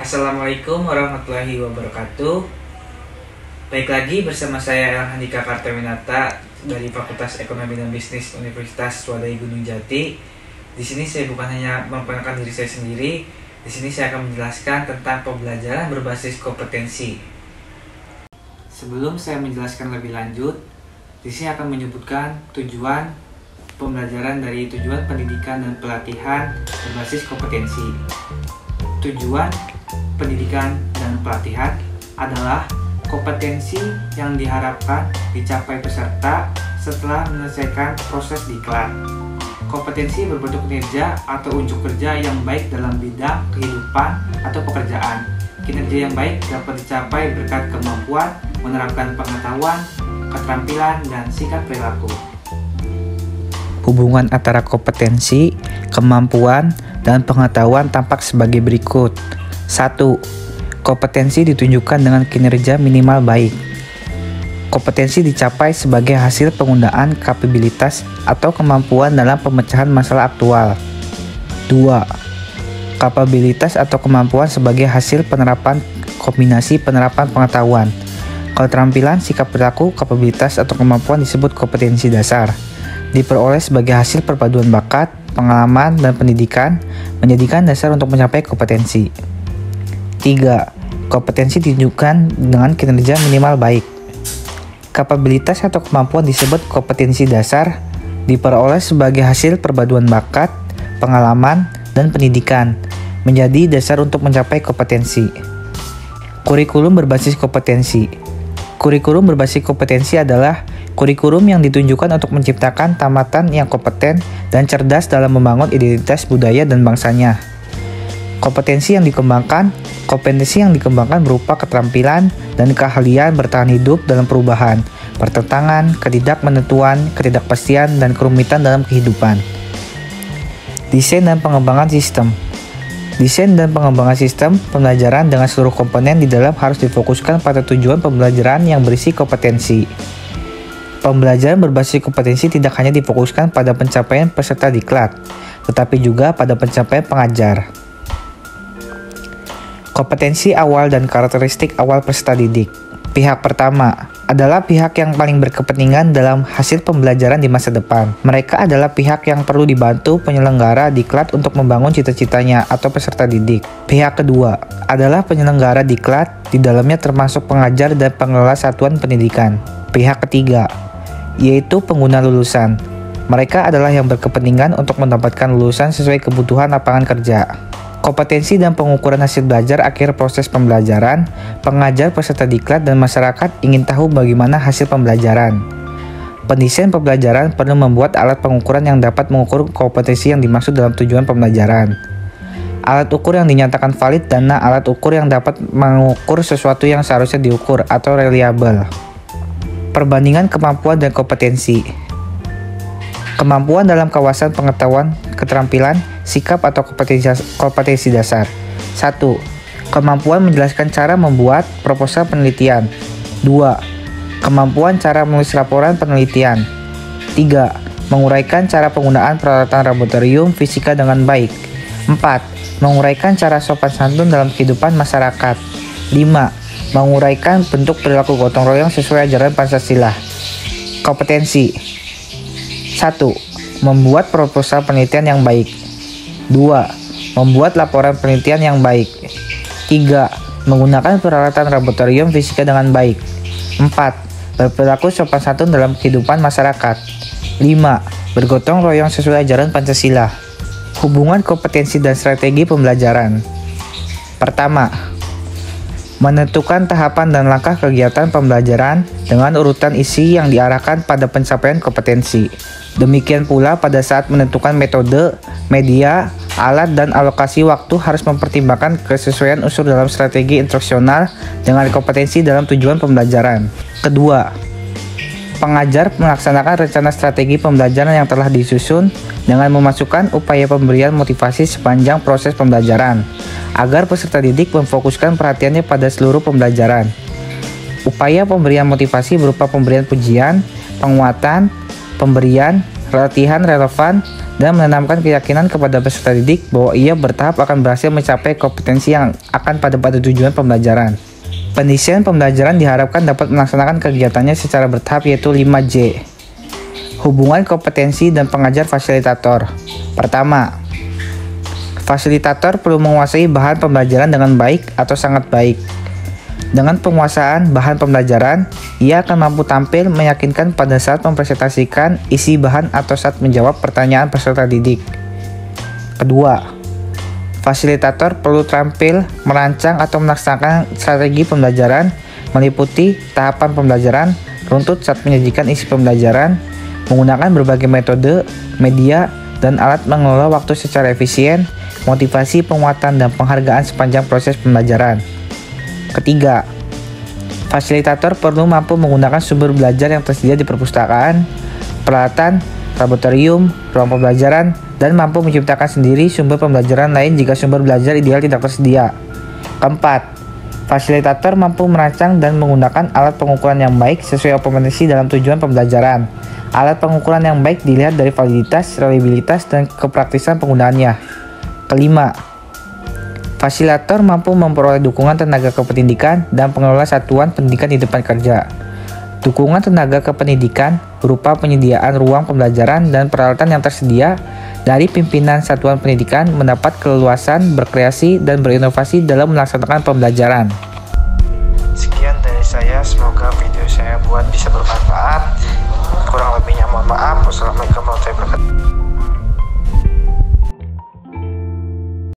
Assalamualaikum warahmatullahi wabarakatuh. Baik lagi bersama saya Handika Kartawinata dari Fakultas Ekonomi dan Bisnis Universitas Swadaya Gunung Jati. Di sini saya bukan hanya memperkenalkan diri saya sendiri, di sini saya akan menjelaskan tentang pembelajaran berbasis kompetensi. Sebelum saya menjelaskan lebih lanjut, di sini akan menyebutkan tujuan pembelajaran dari tujuan pendidikan dan pelatihan berbasis kompetensi. Tujuan pendidikan dan pelatihan adalah kompetensi yang diharapkan dicapai peserta setelah menyelesaikan proses diklat. Kompetensi berbentuk kinerja atau unjuk kerja yang baik dalam bidang kehidupan atau pekerjaan. Kinerja yang baik dapat dicapai berkat kemampuan menerapkan pengetahuan, keterampilan, dan sikap perilaku. Hubungan antara kompetensi, kemampuan, dan pengetahuan tampak sebagai berikut. 1. Kompetensi ditunjukkan dengan kinerja minimal baik. Kompetensi dicapai sebagai hasil penggunaan kapabilitas atau kemampuan dalam pemecahan masalah aktual. 2. Kapabilitas atau kemampuan sebagai hasil penerapan kombinasi penerapan pengetahuan. Keterampilan, sikap perilaku, kapabilitas atau kemampuan disebut kompetensi dasar. Diperoleh sebagai hasil perpaduan bakat, pengalaman, dan pendidikan, menjadikan dasar untuk mencapai kompetensi. 3. Kompetensi ditunjukkan dengan kinerja minimal baik. Kapabilitas atau kemampuan disebut kompetensi dasar, diperoleh sebagai hasil perpaduan bakat, pengalaman, dan pendidikan, menjadi dasar untuk mencapai kompetensi. Kurikulum berbasis kompetensi. Kurikulum berbasis kompetensi adalah kurikulum yang ditunjukkan untuk menciptakan tamatan yang kompeten dan cerdas dalam membangun identitas budaya dan bangsanya. Kompetensi yang dikembangkan berupa keterampilan dan keahlian bertahan hidup dalam perubahan, pertentangan, ketidakmenentuan, ketidakpastian, dan kerumitan dalam kehidupan. Desain dan pengembangan sistem. Desain dan pengembangan sistem pembelajaran dengan seluruh komponen di dalam harus difokuskan pada tujuan pembelajaran yang berisi kompetensi. Pembelajaran berbasis kompetensi tidak hanya difokuskan pada pencapaian peserta diklat, tetapi juga pada pencapaian pengajar. Kompetensi awal dan karakteristik awal peserta didik. Pihak pertama adalah pihak yang paling berkepentingan dalam hasil pembelajaran di masa depan. Mereka adalah pihak yang perlu dibantu penyelenggara diklat untuk membangun cita-citanya atau peserta didik. Pihak kedua adalah penyelenggara diklat, di dalamnya termasuk pengajar dan pengelola satuan pendidikan. Pihak ketiga yaitu pengguna lulusan. Mereka adalah yang berkepentingan untuk mendapatkan lulusan sesuai kebutuhan lapangan kerja. Kompetensi dan pengukuran hasil belajar akhir proses pembelajaran, pengajar, peserta diklat, dan masyarakat ingin tahu bagaimana hasil pembelajaran. Pendesain pembelajaran perlu membuat alat pengukuran yang dapat mengukur kompetensi yang dimaksud dalam tujuan pembelajaran. Alat ukur yang dinyatakan valid dan alat ukur yang dapat mengukur sesuatu yang seharusnya diukur atau reliable. Perbandingan kemampuan dan kompetensi. Kemampuan dalam kawasan pengetahuan, keterampilan, sikap atau kompetensi dasar. 1. Kemampuan menjelaskan cara membuat proposal penelitian. 2. Kemampuan cara menulis laporan penelitian. 3. Menguraikan cara penggunaan peralatan laboratorium fisika dengan baik. 4. Menguraikan cara sopan santun dalam kehidupan masyarakat. 5. Menguraikan bentuk perilaku gotong royong sesuai ajaran Pancasila. Kompetensi. 1. Membuat proposal penelitian yang baik. 2. Membuat laporan penelitian yang baik. 3. Menggunakan peralatan laboratorium fisika dengan baik. 4. Berperilaku sopan santun dalam kehidupan masyarakat. 5. Bergotong royong sesuai ajaran Pancasila. Hubungan kompetensi dan strategi pembelajaran. Pertama, menentukan tahapan dan langkah kegiatan pembelajaran dengan urutan isi yang diarahkan pada pencapaian kompetensi. Demikian pula pada saat menentukan metode, media, alat, dan alokasi waktu harus mempertimbangkan kesesuaian unsur dalam strategi instruksional dengan kompetensi dalam tujuan pembelajaran. Kedua, pengajar melaksanakan rencana strategi pembelajaran yang telah disusun dengan memasukkan upaya pemberian motivasi sepanjang proses pembelajaran, agar peserta didik memfokuskan perhatiannya pada seluruh pembelajaran. Upaya pemberian motivasi berupa pemberian pujian, penguatan, pemberian, latihan relevan, dan menanamkan keyakinan kepada peserta didik bahwa ia bertahap akan berhasil mencapai kompetensi yang akan pada tujuan pembelajaran. Pendesain pembelajaran diharapkan dapat melaksanakan kegiatannya secara bertahap, yaitu 5J. Hubungan kompetensi dan pengajar fasilitator. Pertama, fasilitator perlu menguasai bahan pembelajaran dengan baik atau sangat baik. Dengan penguasaan bahan pembelajaran, ia akan mampu tampil meyakinkan pada saat mempresentasikan isi bahan atau saat menjawab pertanyaan peserta didik. Kedua, fasilitator perlu terampil merancang atau melaksanakan strategi pembelajaran, meliputi tahapan pembelajaran, runtut saat menyajikan isi pembelajaran, menggunakan berbagai metode, media, dan alat mengelola waktu secara efisien, motivasi, penguatan, dan penghargaan sepanjang proses pembelajaran. Ketiga, fasilitator perlu mampu menggunakan sumber belajar yang tersedia di perpustakaan, peralatan, laboratorium, ruang pembelajaran, dan mampu menciptakan sendiri sumber pembelajaran lain jika sumber belajar ideal tidak tersedia. Keempat, fasilitator mampu merancang dan menggunakan alat pengukuran yang baik sesuai kompetensi dalam tujuan pembelajaran. Alat pengukuran yang baik dilihat dari validitas, reliabilitas, dan kepraktisan penggunaannya. Kelima, fasilitator mampu memperoleh dukungan tenaga kependidikan dan pengelola satuan pendidikan di tempat kerja. Dukungan tenaga kependidikan berupa penyediaan ruang pembelajaran dan peralatan yang tersedia dari pimpinan satuan pendidikan mendapat keleluasan berkreasi dan berinovasi dalam melaksanakan pembelajaran. Sekian dari saya, semoga video saya buat bisa bermanfaat. Kurang lebihnya mohon maaf. Wassalamualaikum warahmatullahi wabarakatuh.